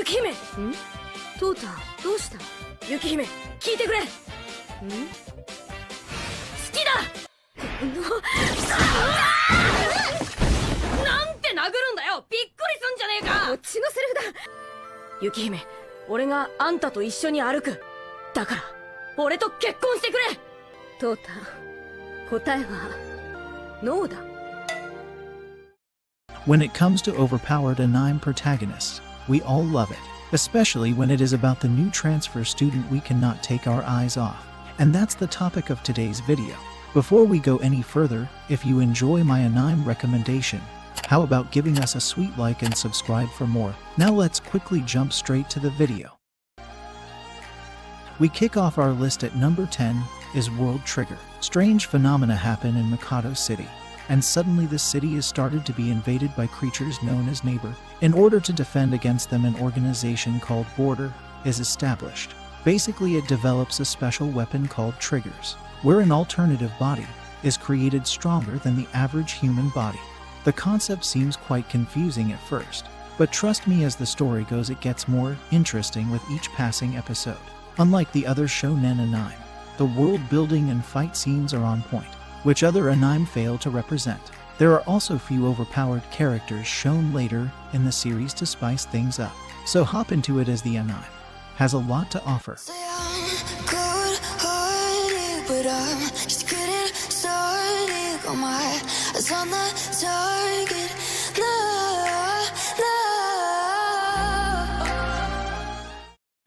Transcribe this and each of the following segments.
雪姫。トータ、どうした？雪姫、聞いてくれ。好きだ。なんて殴るんだよ。びっくりすんじゃねえか。こっちのセリフだ。雪姫、俺があんたと一緒に歩く。だから俺と結婚してくれ。トータ、答えはノーだ。 When it comes to overpowered anime protagonists, we all love it, especially when it is about the new transfer student we cannot take our eyes off. And that's the topic of today's video. Before we go any further, if you enjoy my anime recommendation, how about giving us a sweet like and subscribe for more? Now let's quickly jump straight to the video. We kick off our list at number 10 is World Trigger. Strange phenomena happen in Mikado City, and suddenly the city is started to be invaded by creatures known as Neighbor. In order to defend against them, an organization called Border is established. Basically, it develops a special weapon called Triggers, where an alternative body is created stronger than the average human body. The concept seems quite confusing at first, but trust me, as the story goes it gets more interesting with each passing episode. Unlike the other shonen anime, the world building and fight scenes are on point, which other anime fail to represent. There are also few overpowered characters shown later in the series to spice things up, so hop into it as the anime has a lot to offer.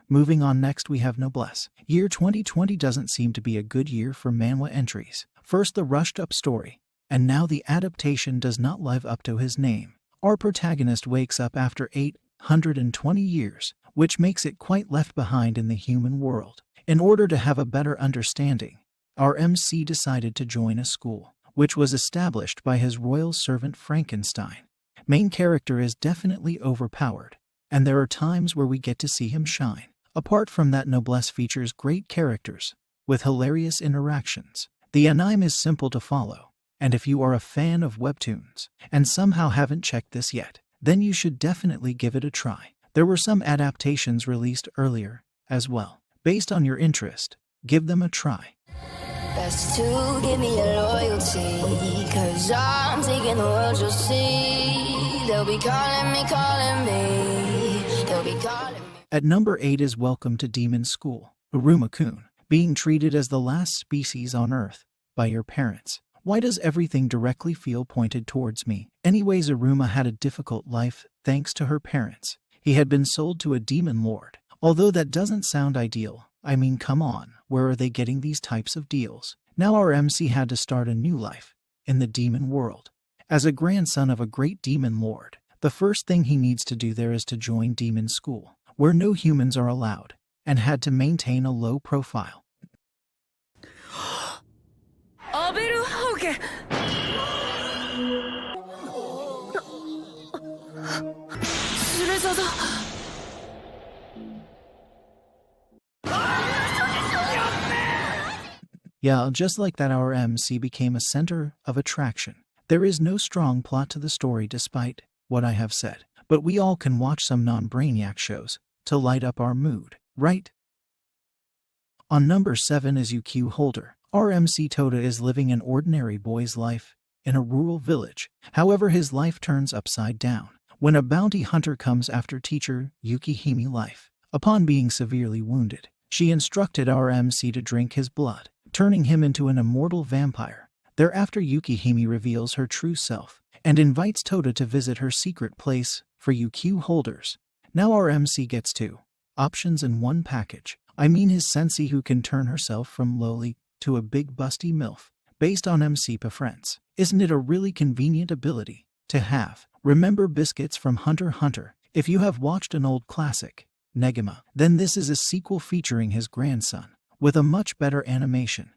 Moving on, next we have Noblesse. Year 2020 doesn't seem to be a good year for manhwa entries. First the rushed up story, and now the adaptation does not live up to his name. Our protagonist wakes up after 820 years, which makes it quite left behind in the human world. In order to have a better understanding, our MC decided to join a school, which was established by his royal servant Frankenstein. Main character is definitely overpowered, and there are times where we get to see him shine. Apart from that, Noblesse features great characters with hilarious interactions. The anime is simple to follow, and if you are a fan of webtoons and somehow haven't checked this yet, then you should definitely give it a try. There were some adaptations released earlier as well. Based on your interest, give them a try. Best to give me your loyalty, 'cause I'm taking the world, you'll see. They'll be calling me, they'll be calling me. At number 8 is Welcome to Demon School. Uruma-kun, being treated as the last species on Earth by your parents. Why does everything directly feel pointed towards me? Anyways, Uruma had a difficult life thanks to her parents. He had been sold to a demon lord. Although that doesn't sound ideal, I mean, come on, where are they getting these types of deals? Now our MC had to start a new life in the demon world. As a grandson of a great demon lord, the first thing he needs to do there is to join demon school, where no humans are allowed, and had to maintain a low profile. Yeah, just like that, our MC became a center of attraction. There is no strong plot to the story despite what I have said, but we all can watch some non-brainiac shows to light up our mood, right? On number 7 is UQ Holder. Our MC Toda is living an ordinary boy's life in a rural village. However, his life turns upside down when a bounty hunter comes after teacher Yukihime life. Upon being severely wounded, she instructed our MC to drink his blood, turning him into an immortal vampire. Thereafter, Yukihime reveals her true self and invites Toda to visit her secret place for UQ holders. Now our MC gets 2 options in one package. I mean, his sensei, who can turn herself from lowly to a big busty MILF based on MC preference. Isn't it a really convenient ability to have? Remember Biscuits from Hunter x Hunter? If you have watched an old classic, Negima, then this is a sequel featuring his grandson with a much better animation.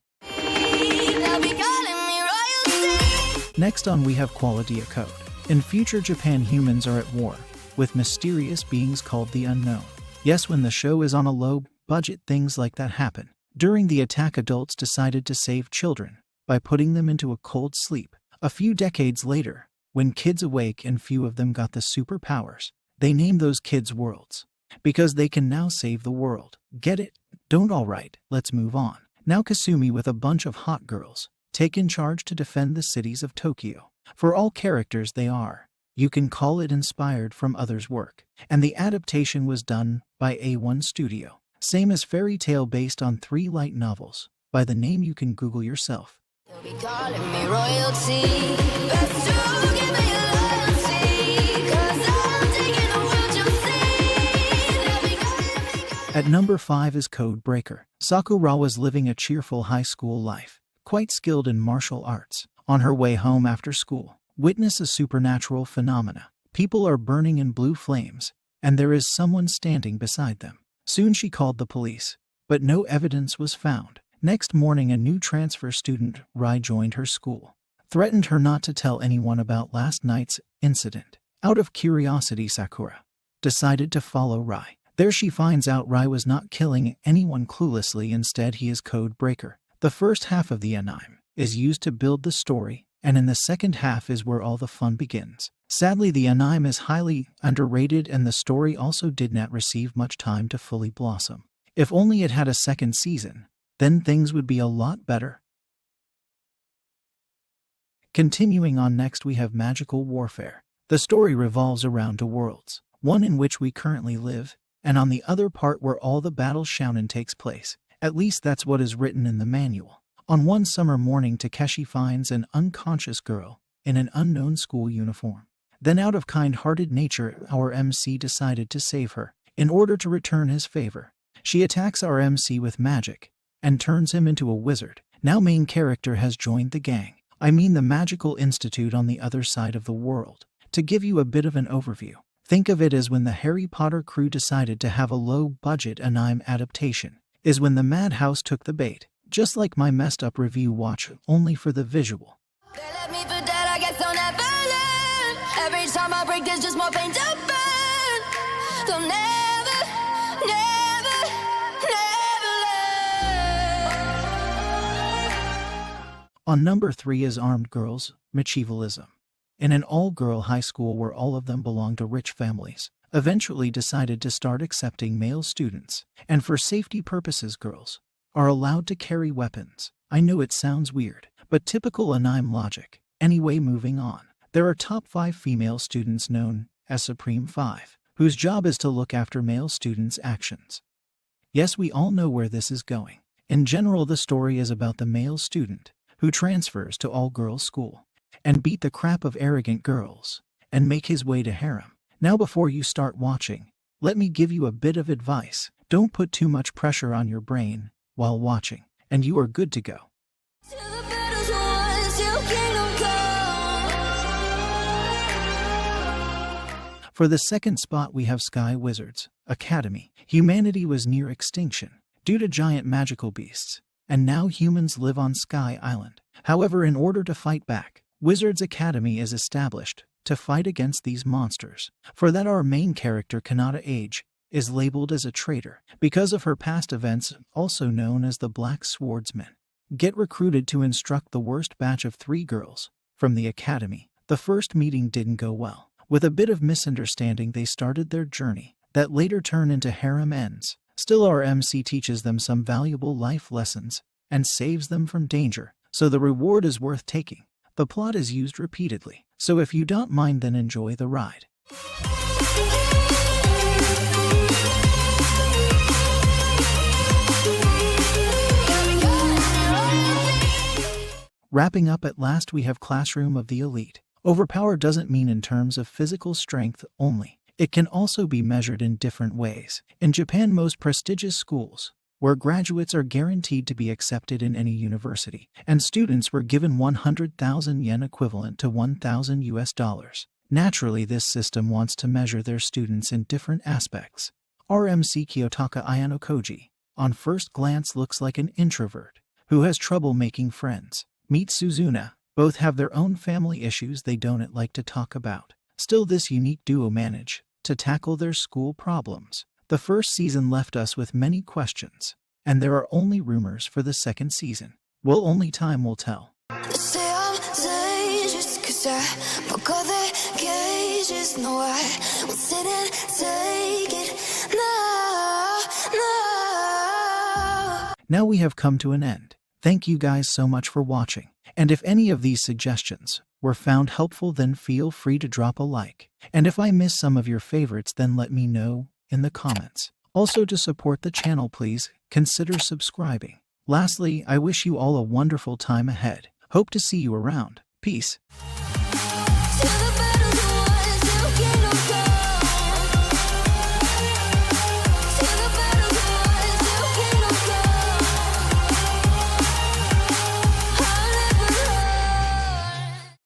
Next on we have Quality Code. In future Japan, humans are at war with mysterious beings called the Unknown. Yes, when the show is on a low budget, things like that happen. During the attack, adults decided to save children by putting them into a cold sleep. A few decades later, when kids awake and few of them got the superpowers, they named those kids worlds. because they can now save the world. Get it? Don't? Alright, let's move on. Now Kasumi with a bunch of hot girls take in charge to defend the cities of Tokyo. For all characters they are, you can call it inspired from others' work. And the adaptation was done by A1 Studio. Same as fairy tale based on 3 light novels. By the name you can Google yourself. They'll be calling me royalty. Best to give me your loyalty, 'cause I'm taking the world, you'll see. They'll be calling me. At number 5 is Code Breaker. Sakura was living a cheerful high school life, quite skilled in martial arts. On her way home after school, witness a supernatural phenomena. People are burning in blue flames, and there is someone standing beside them. Soon she called the police, but no evidence was found. Next morning, a new transfer student, Rai, joined her school, threatened her not to tell anyone about last night's incident. Out of curiosity, Sakura decided to follow Rai. There she finds out Rai was not killing anyone cluelessly, instead he is Code Breaker. The first half of the anime is used to build the story, and in the second half is where all the fun begins. Sadly, the anime is highly underrated and the story also did not receive much time to fully blossom. If only it had a second season, then things would be a lot better. Continuing on, next we have Magical Warfare. The story revolves around 2 worlds, one in which we currently live, and on the other part where all the battle shounen takes place. At least that's what is written in the manual. On one summer morning, Takeshi finds an unconscious girl in an unknown school uniform. Then out of kind-hearted nature, our MC decided to save her. In order to return his favor, she attacks our MC with magic and turns him into a wizard. Now main character has joined the gang. I mean the Magical Institute on the other side of the world. To give you a bit of an overview, think of it as when the Harry Potter crew decided to have a low-budget anime adaptation, is when the Madhouse took the bait. Just like my messed up review, watch only for the visual. They left me for dead, I guess I'll never learn. Every time I break, there's just more pain to burn. They'll never, never, never learn. On number 3 is Armed Girls, Michievalism. In an all-girl high school where all of them belonged to rich families, eventually decided to start accepting male students, and for safety purposes girls are allowed to carry weapons. I know it sounds weird, but typical anime logic. Anyway, moving on. There are top 5 female students known as Supreme 5, whose job is to look after male students' actions. Yes, we all know where this is going. In general, the story is about the male student who transfers to all-girls school and beat the crap of arrogant girls and make his way to harem. Now before you start watching, let me give you a bit of advice. Don't put too much pressure on your brain while watching, and you are good to go. To the battles won, till kingdom come. For the second spot we have Sky Wizards Academy. Humanity was near extinction due to giant magical beasts, and now humans live on Sky Island. However, in order to fight back, Wizards Academy is established to fight against these monsters. For that, our main character, Kanata Age, is labeled as a traitor because of her past events, also known as the Black Swordsman. Get recruited to instruct the worst batch of 3 girls from the academy. The first meeting didn't go well. With a bit of misunderstanding, they started their journey that later turned into harem ends. Still, our MC teaches them some valuable life lessons and saves them from danger, so the reward is worth taking. The plot is used repeatedly, so if you don't mind, then enjoy the ride. Wrapping up at last, we have Classroom of the Elite. Overpowered doesn't mean in terms of physical strength only. It can also be measured in different ways. In Japan, most prestigious schools, where graduates are guaranteed to be accepted in any university, and students were given 100,000 yen, equivalent to $1,000. Naturally, this system wants to measure their students in different aspects. RMC Kiyotaka Ayano Koji, on first glance, looks like an introvert who has trouble making friends. Meet Suzuna. Both have their own family issues they don't like to talk about. Still, this unique duo manage to tackle their school problems. The first season left us with many questions, and there are only rumors for the second season. Well, only time will tell. They say I'm dangerous 'cause I broke all their cages. No, I won't sit and take it. Now we have come to an end. Thank you guys so much for watching. And if any of these suggestions were found helpful, then feel free to drop a like. And if I missed some of your favorites, then let me know in the comments. Also, to support the channel, please consider subscribing. Lastly, I wish you all a wonderful time ahead. Hope to see you around. Peace. To the